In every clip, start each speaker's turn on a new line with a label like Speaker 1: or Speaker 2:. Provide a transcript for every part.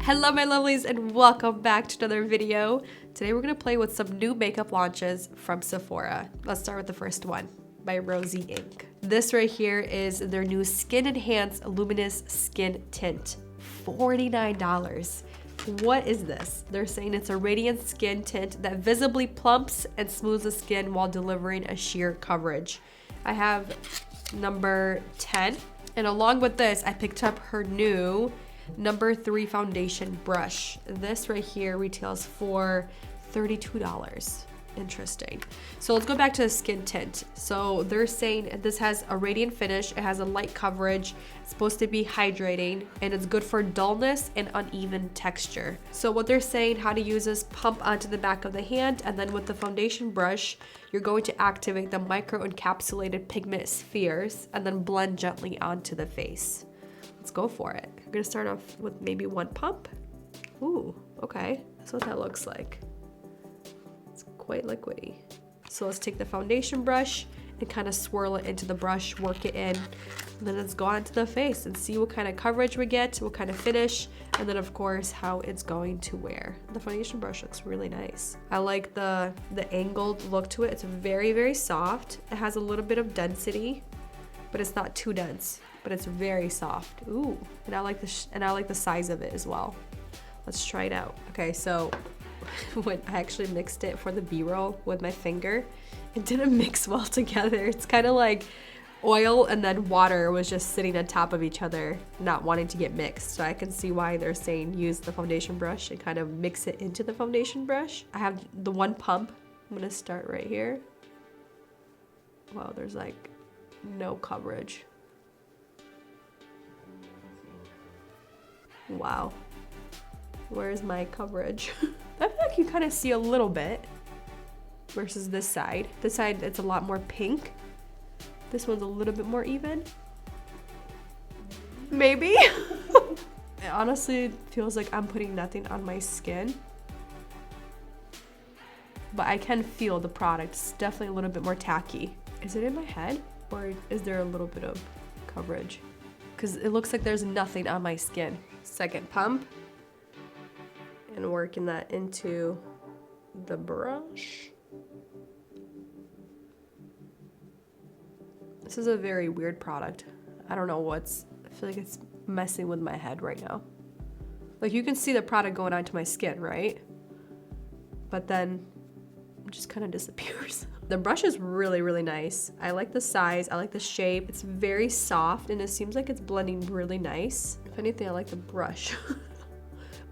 Speaker 1: Hello my lovelies and welcome back to another video. Today we're going to play with some new makeup launches from Sephora. Let's start with the first one by Rosie Ink. This right here is their new Skin Enhance Luminous Skin Tint. $49. What is this? They're saying it's a radiant skin tint that visibly plumps and smooths the skin while delivering a sheer coverage. I have number 10, and along with this I picked up her new number 3 foundation brush. This right here retails for $32. Interesting. So let's go back to the skin tint. So they're saying this has a radiant finish, it has a light coverage, it's supposed to be hydrating, and it's good for dullness and uneven texture. So what they're saying how to use is pump onto the back of the hand, and then with the foundation brush you're going to activate the micro encapsulated pigment spheres and then blend gently onto the face. Let's go for it. I'm gonna start off with maybe one pump. Ooh, okay, that's what that looks like. It's quite liquidy. So let's take the foundation brush and kind of swirl it into the brush, work it in, and then let's go onto the face and see what kind of coverage we get, what kind of finish, and then of course how it's going to wear. The foundation brush looks really nice. I like the angled look to it. It's very, very soft. It has a little bit of density, but it's not too dense, but it's very soft. Ooh, and I like the size of it as well. Let's try it out. Okay, so when I actually mixed it for the B-roll with my finger, it didn't mix well together. It's kind of like oil and then water was just sitting on top of each other, not wanting to get mixed. So I can see why they're saying use the foundation brush and kind of mix it into the foundation brush. I have the one pump. I'm gonna start right here. Wow, there's like no coverage. Wow. Where's my coverage? I feel like you kind of see a little bit versus this side. This side, it's a lot more pink. This one's a little bit more even. Maybe? It honestly feels like I'm putting nothing on my skin. But I can feel the product. It's definitely a little bit more tacky. Is it in my head? Or is there a little bit of coverage? Because it looks like there's nothing on my skin. Second pump. And working that into the brush. This is a very weird product. I don't know I feel like it's messing with my head right now. Like you can see the product going onto my skin, right? But then it just kind of disappears. The brush is really, really nice. I like the size, I like the shape. It's very soft and it seems like it's blending really nice. If anything, I like the brush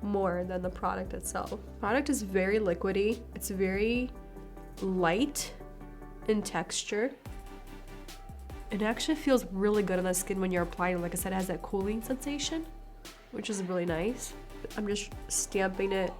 Speaker 1: more than the product itself. The product is very liquidy. It's very light in texture. It actually feels really good on the skin when you're applying. Like I said, it has that cooling sensation, which is really nice. I'm just stamping it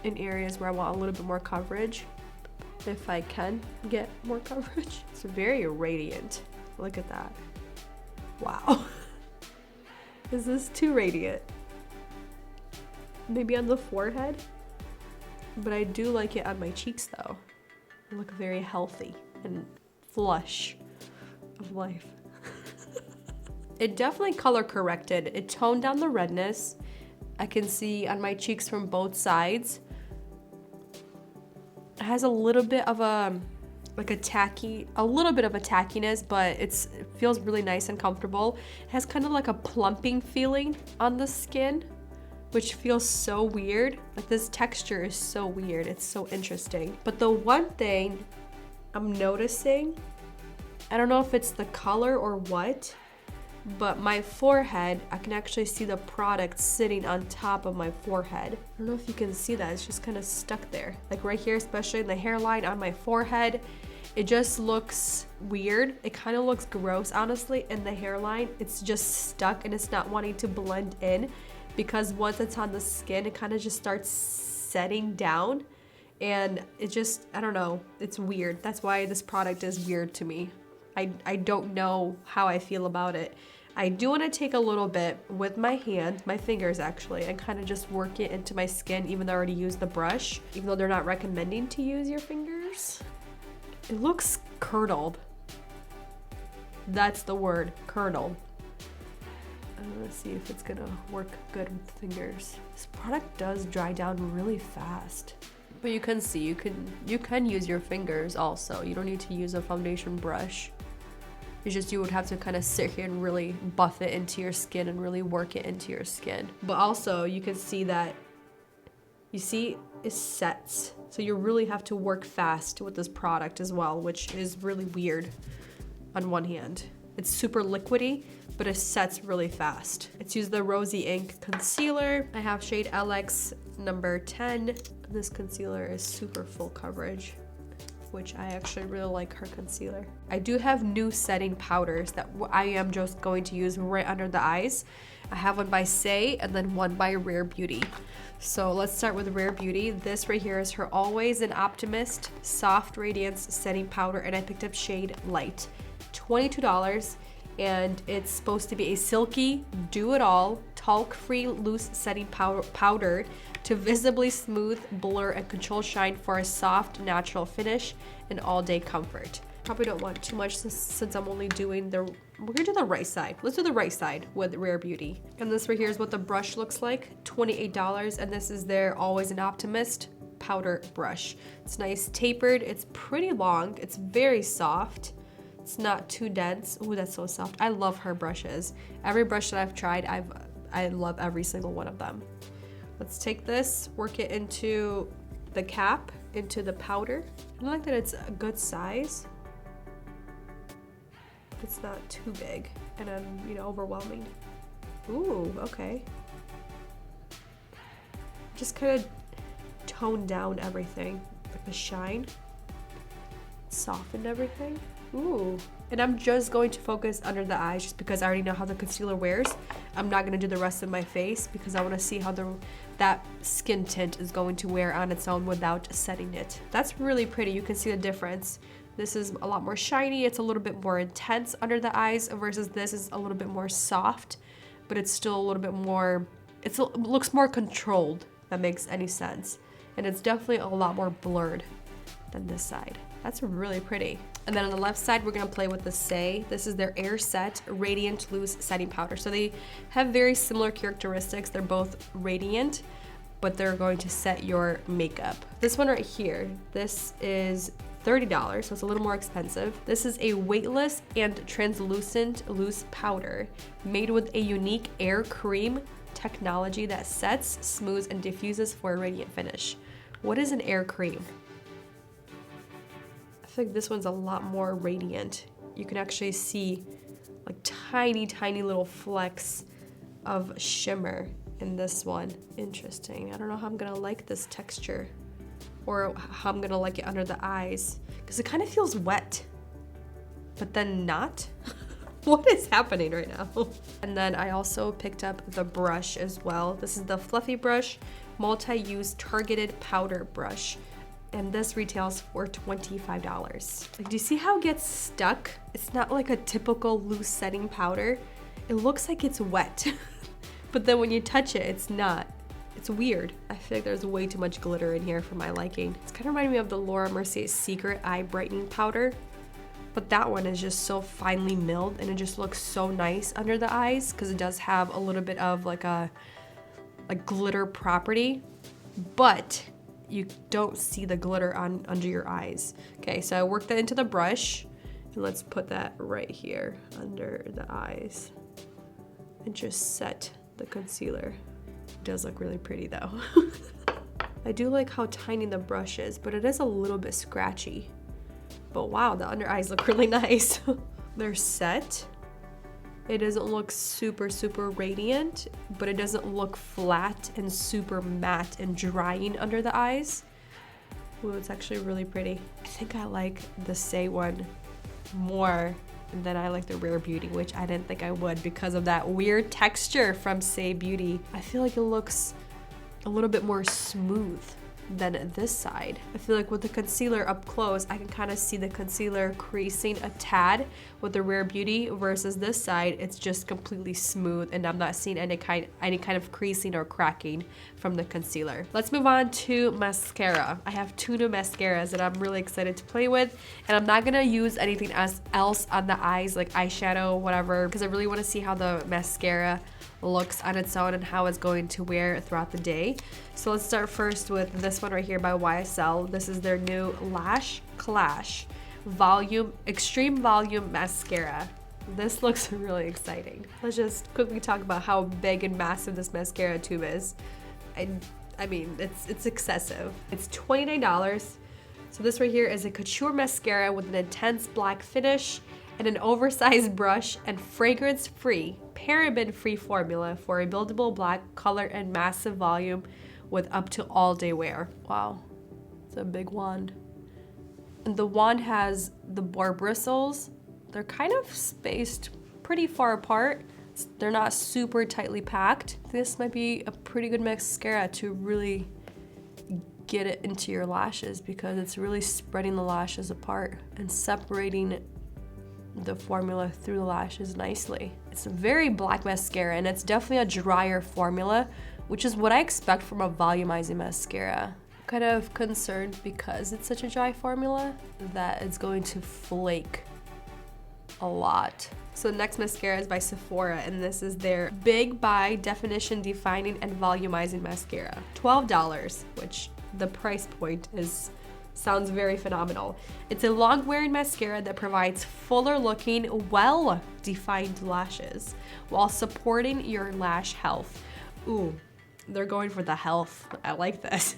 Speaker 1: in areas where I want a little bit more coverage. If I can get more coverage. It's very radiant. Look at that. Wow. Is this too radiant? Maybe on the forehead? But I do like it on my cheeks though. They look very healthy and flush of life. It definitely color corrected. It toned down the redness. I can see on my cheeks from both sides. It has a little bit of a little bit of a tackiness, but it feels really nice and comfortable. It has kind of like a plumping feeling on the skin, which feels so weird. Like this texture is so weird. It's so interesting. But the one thing I'm noticing, I don't know if it's the color or what, but my forehead, I can actually see the product sitting on top of my forehead. I don't know if you can see that. It's just kind of stuck there. Like right here, especially in the hairline on my forehead, it just looks weird. It kind of looks gross, honestly, in the hairline. It's just stuck and it's not wanting to blend in because once it's on the skin, it kind of just starts setting down and it just, I don't know, it's weird. That's why this product is weird to me. I don't know how I feel about it. I do want to take a little bit with my hand, my fingers actually, and kind of just work it into my skin even though I already used the brush, even though they're not recommending to use your fingers. It looks curdled. That's the word, curdled. Let's see if it's gonna work good with fingers. This product does dry down really fast. But you can see, you can use your fingers also. You don't need to use a foundation brush. It's just you would have to kind of sit here and really buff it into your skin and really work it into your skin. But also you can see that, you see it sets. So you really have to work fast with this product as well, which is really weird on one hand. It's super liquidy, but it sets really fast. It's used the Rosie Ink concealer. I have shade LX number 10. This concealer is super full coverage, which I actually really like her concealer. I do have new setting powders that I am just going to use right under the eyes. I have one by Say and then one by Rare Beauty. So let's start with Rare Beauty. This right here is her Always an Optimist Soft Radiance Setting Powder, and I picked up shade Light. $22, and it's supposed to be a silky, do-it-all, talc-free loose setting powder to visibly smooth, blur, and control shine for a soft, natural finish and all-day comfort. Probably don't want too much since I'm only doing we're gonna do the right side. Let's do the right side with Rare Beauty. And this right here is what the brush looks like, $28, and this is their Always an Optimist powder brush. It's nice tapered, it's pretty long, it's very soft. It's not too dense. Ooh, that's so soft. I love her brushes. Every brush that I've tried, I love every single one of them. Let's take this, work it into the cap, into the powder. I like that it's a good size. It's not too big and overwhelming. Ooh, okay. Just kind of tone down everything, like the shine. Soften everything. Ooh, and I'm just going to focus under the eyes just because I already know how the concealer wears. I'm not going to do the rest of my face because I want to see how that skin tint is going to wear on its own without setting it. That's really pretty. You can see the difference. This is a lot more shiny. It's a little bit more intense under the eyes versus this is a little bit more soft, but it's still a little bit more, it looks more controlled, if that makes any sense. And it's definitely a lot more blurred than this side. That's really pretty. And then on the left side, we're gonna play with the Say. This is their Air Set Radiant Loose Setting Powder. So they have very similar characteristics. They're both radiant, but they're going to set your makeup. This one right here, this is $30, so it's a little more expensive. This is a weightless and translucent loose powder made with a unique air cream technology that sets, smooths, and diffuses for a radiant finish. What is an air cream? I feel like this one's a lot more radiant. You can actually see like tiny, tiny little flecks of shimmer in this one. Interesting. I don't know how I'm gonna like this texture or how I'm gonna like it under the eyes because it kind of feels wet, but then not. What is happening right now? And then I also picked up the brush as well. This is the Fluffy Brush Multi-Use Targeted Powder Brush. And this retails for $25. Like, do you see how it gets stuck? It's not like a typical loose setting powder. It looks like it's wet, but then when you touch it, it's not. It's weird. I feel like there's way too much glitter in here for my liking. It's kind of reminding me of the Laura Mercier Secret Eye Brightening Powder, but that one is just so finely milled and it just looks so nice under the eyes because it does have a little bit of like a glitter property, but you don't see the glitter under your eyes. Okay, so I worked that into the brush and let's put that right here under the eyes and just set the concealer. It does look really pretty though. I do like how tiny the brush is, but it is a little bit scratchy. But wow, the under eyes look really nice. They're set. It doesn't look super, super radiant, but it doesn't look flat and super matte and drying under the eyes. Ooh, it's actually really pretty. I think I like the Say one more than I like the Rare Beauty, which I didn't think I would because of that weird texture from Say Beauty. I feel like it looks a little bit more smooth than this side. I feel like with the concealer up close, I can kind of see the concealer creasing a tad with the Rare Beauty versus this side, it's just completely smooth and I'm not seeing any kind of creasing or cracking from the concealer. Let's move on to mascara. I have two new mascaras that I'm really excited to play with, and I'm not gonna use anything else on the eyes like eyeshadow, whatever, because I really want to see how the mascara looks on its own and how it's going to wear throughout the day. So let's start first with this one right here by YSL. This is their new Lash Clash Volume Extreme Volume Mascara. This looks really exciting. Let's just quickly talk about how big and massive this mascara tube is. I mean, it's excessive. It's $29. So this right here is a couture mascara with an intense black finish and an oversized brush and fragrance-free, paraben-free formula for a buildable black color and massive volume with up to all-day wear. Wow, it's a big wand. And the wand has the boar bristles. They're kind of spaced pretty far apart. They're not super tightly packed. This might be a pretty good mascara to really get it into your lashes because it's really spreading the lashes apart and separating the formula through the lashes nicely. It's a very black mascara and it's definitely a drier formula, which is what I expect from a volumizing mascara. I'm kind of concerned because it's such a dry formula that it's going to flake a lot. So the next mascara is by Sephora, and this is their Big by Definition Defining and Volumizing Mascara. $12, which the price point sounds very phenomenal. It's a long-wearing mascara that provides fuller-looking, well-defined lashes while supporting your lash health. Ooh, they're going for the health. I like this.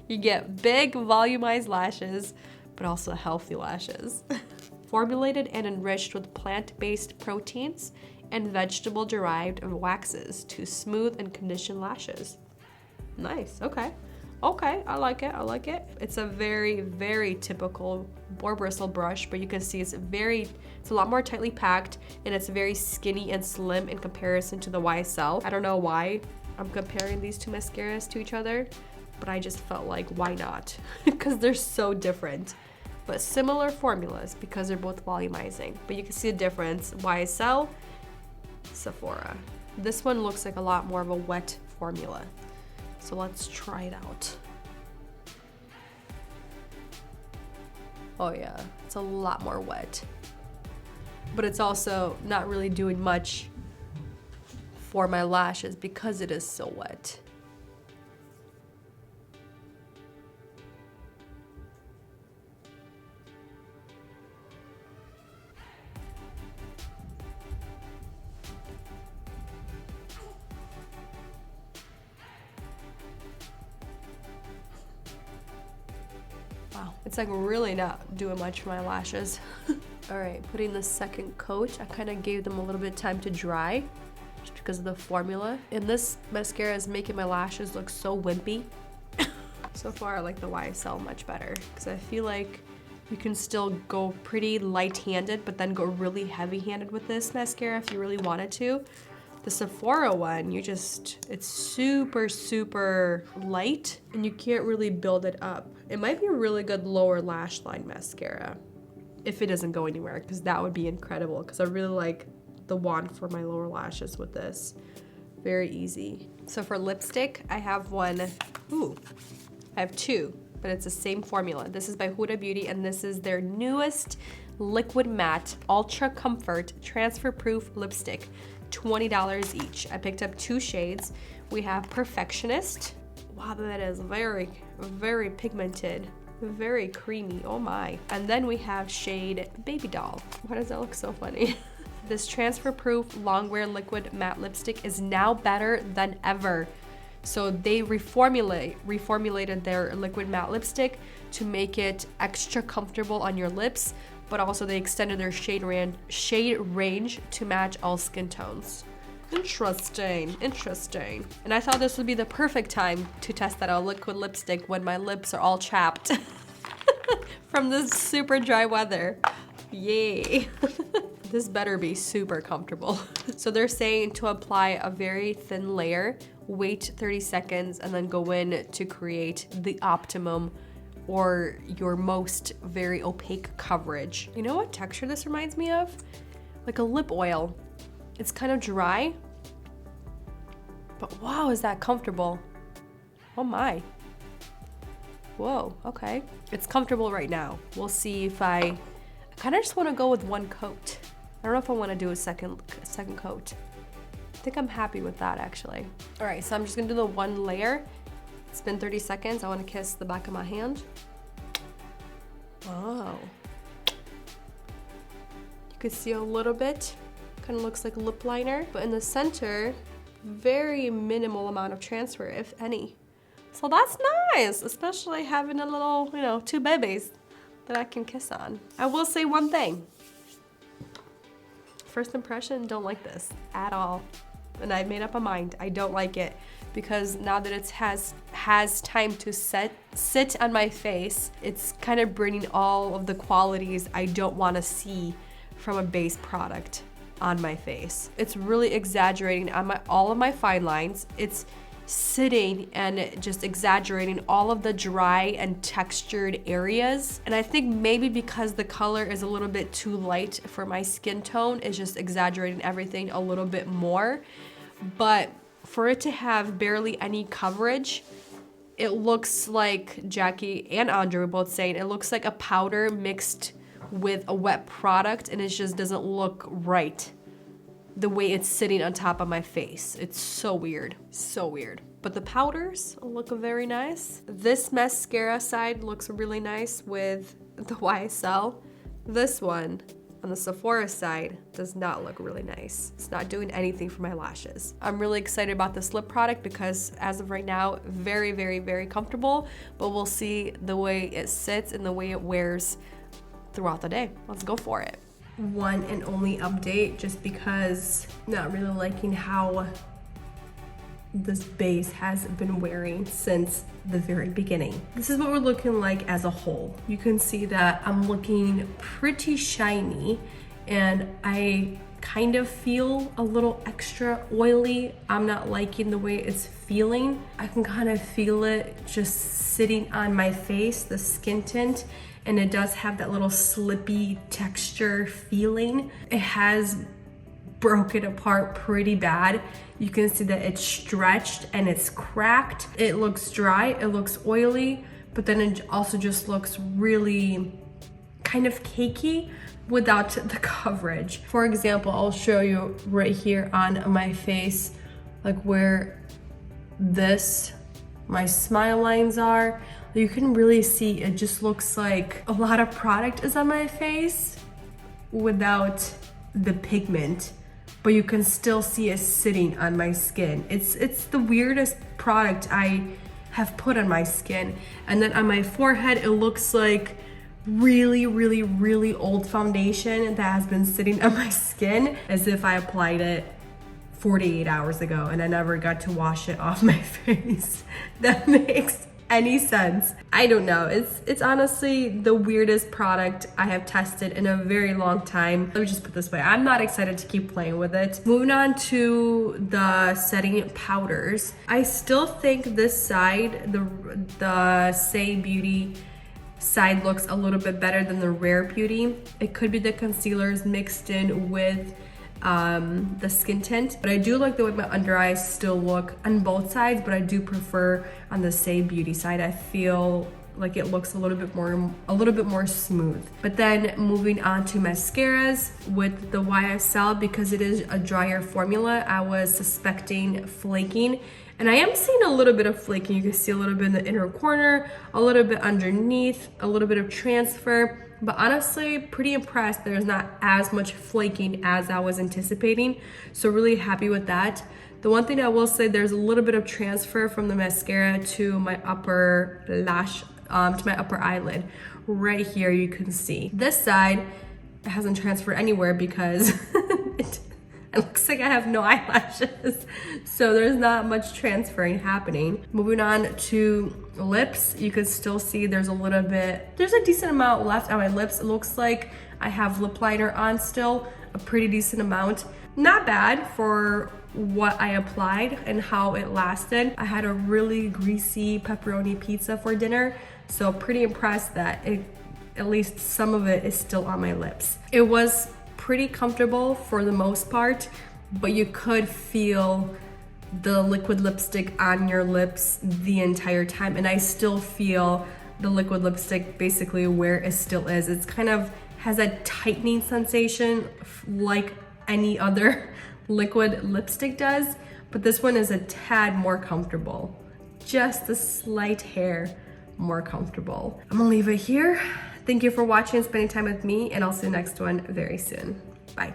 Speaker 1: You get big, volumized lashes, but also healthy lashes. Formulated and enriched with plant-based proteins and vegetable-derived waxes to smooth and condition lashes. Nice, okay. Okay, I like it, I like it. It's a very, very typical boar bristle brush, but you can see it's a lot more tightly packed and it's very skinny and slim in comparison to the YSL. I don't know why I'm comparing these two mascaras to each other, but I just felt like, why not? Because they're so different. But similar formulas because they're both volumizing. But you can see the difference. YSL, Sephora. This one looks like a lot more of a wet formula. So let's try it out. Oh yeah, it's a lot more wet. But it's also not really doing much for my lashes because it is so wet. Wow, it's like really not doing much for my lashes. All right, putting the second coat. I kind of gave them a little bit of time to dry just because of the formula. And this mascara is making my lashes look so wimpy. So far, I like the YSL much better because I feel like you can still go pretty light-handed, but then go really heavy-handed with this mascara if you really wanted to. The Sephora one, it's super, super light and you can't really build it up. It might be a really good lower lash line mascara if it doesn't go anywhere, because that would be incredible because I really like the wand for my lower lashes with this. Very easy. So for lipstick, I have one, I have two, but it's the same formula. This is by Huda Beauty and this is their newest Liquid Matte Ultra Comfort Transfer Proof Lipstick. $20 each. I picked up two shades. We have Perfectionist. Wow, that is very, very pigmented, very creamy. Oh my. And then we have shade Baby Doll. Why does that look so funny? This transfer proof long wear liquid matte lipstick is now better than ever. So they reformulated their liquid matte lipstick to make it extra comfortable on your lips, but also they extended their shade range to match all skin tones. Interesting, interesting. And I thought this would be the perfect time to test that out liquid lipstick when my lips are all chapped from this super dry weather. Yay. This better be super comfortable. So they're saying to apply a very thin layer, wait 30 seconds, and then go in to create the optimum or your most very opaque coverage. You know what texture this reminds me of? Like a lip oil. It's kind of dry, but wow, is that comfortable. Oh my. Whoa, okay. It's comfortable right now. We'll see if I kind of just want to go with one coat. I don't know if I want to do a second coat. think I'm happy with that actually. All right, so I'm just gonna do the one layer. It's been 30 seconds. I wanna kiss the back of my hand. Oh. You can see a little bit. Kind of looks like lip liner, but in the center, very minimal amount of transfer, if any. So that's nice, especially having a little, you know, 2 babies that I can kiss on. I will say one thing. First impression, don't like this at all. And I made up my mind, I don't like it, because now that it has time to sit on my face, it's kind of bringing all of the qualities I don't want to see from a base product on my face. It's really exaggerating on all of my fine lines. It's sitting and just exaggerating all of the dry and textured areas. And I think maybe because the color is a little bit too light for my skin tone, it's just exaggerating everything a little bit more. But for it to have barely any coverage, it looks like Jackie and Andre were both saying, it looks like a powder mixed with a wet product, and it just doesn't look right the way it's sitting on top of my face. It's so weird, so weird. But the powders look very nice. This mascara side looks really nice with the YSL. This one on the Sephora side does not look really nice. It's not doing anything for my lashes. I'm really excited about this lip product because as of right now, very, very, very comfortable, but we'll see the way it sits and the way it wears throughout the day. Let's go for it. One and only update, just because not really liking how this base has been wearing since the very beginning. This is what we're looking like as a whole. You can see that I'm looking pretty shiny, and I kind of feel a little extra oily. I'm not liking the way it's feeling. I can kind of feel it just sitting on my face, the skin tint, and it does have that little slippy texture feeling. It has broken apart pretty bad. You can see that it's stretched and it's cracked. It looks dry, it looks oily, but then it also just looks really kind of cakey without the coverage. For example, I'll show you right here on my face, like where my smile lines are. You can really see it just looks like a lot of product is on my face without the pigment, but you can still see it sitting on my skin. It's the weirdest product I have put on my skin. And then on my forehead, it looks like really, really, really old foundation that has been sitting on my skin as if I applied it 48 hours ago and I never got to wash it off my face. That makes any sense. I don't know. It's honestly the weirdest product I have tested in a very long time. Let me just put it this way. I'm not excited to keep playing with it. Moving on to the setting powders. I still think this side, the Say Beauty side, looks a little bit better than the Rare Beauty. It could be the concealers mixed in with the skin tint, but I do like the way my under eyes still look on both sides, but I do prefer on the Say Beauty side. I feel like it looks a little bit more smooth. But then moving on to mascaras with the YSL, because it is a drier formula, I was suspecting flaking, and I am seeing a little bit of flaking. You can see a little bit in the inner corner, a little bit underneath, a little bit of transfer. But honestly, pretty impressed there's not as much flaking as I was anticipating. So really happy with that. The one thing I will say, there's a little bit of transfer from the mascara to my upper lash, to my upper eyelid. Right here you can see. This side, it hasn't transferred anywhere because it looks like I have no eyelashes. So there's not much transferring happening. Moving on to lips, you can still see there's a decent amount left on my lips. It looks like I have lip liner on still, a pretty decent amount. Not bad for what I applied and how it lasted. I had a really greasy pepperoni pizza for dinner, so pretty impressed that at least some of it is still on my lips. It was pretty comfortable for the most part, but you could feel the liquid lipstick on your lips the entire time, and I still feel the liquid lipstick basically where it still is. It's kind of has a tightening sensation like any other liquid lipstick does, but this one is a tad more comfortable. Just a slight hair more comfortable. I'm gonna leave it here. Thank you for watching and spending time with me, and I'll see you next one very soon. Bye.